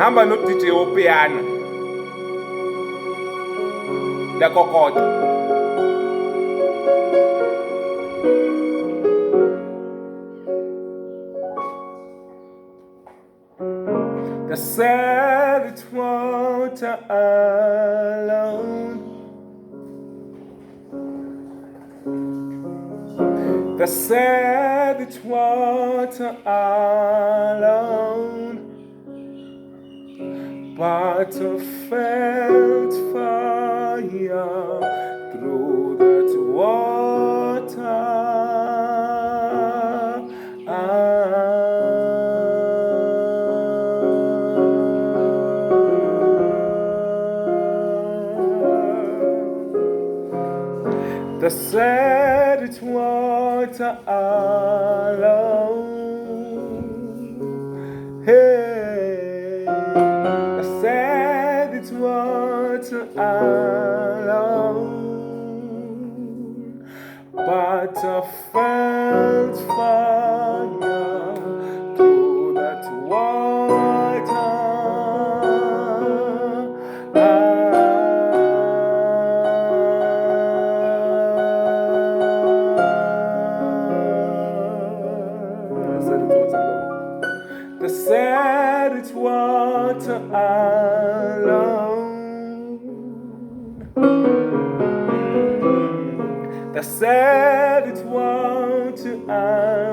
hamba no-DJ opiano ndiyakokota. They said it won't alone. They said it won't alone. But I felt fire through that water. They said it was alone. Hey, they said it was alone. But I felt fire through that water. They said it's water alone. They said it's water alone.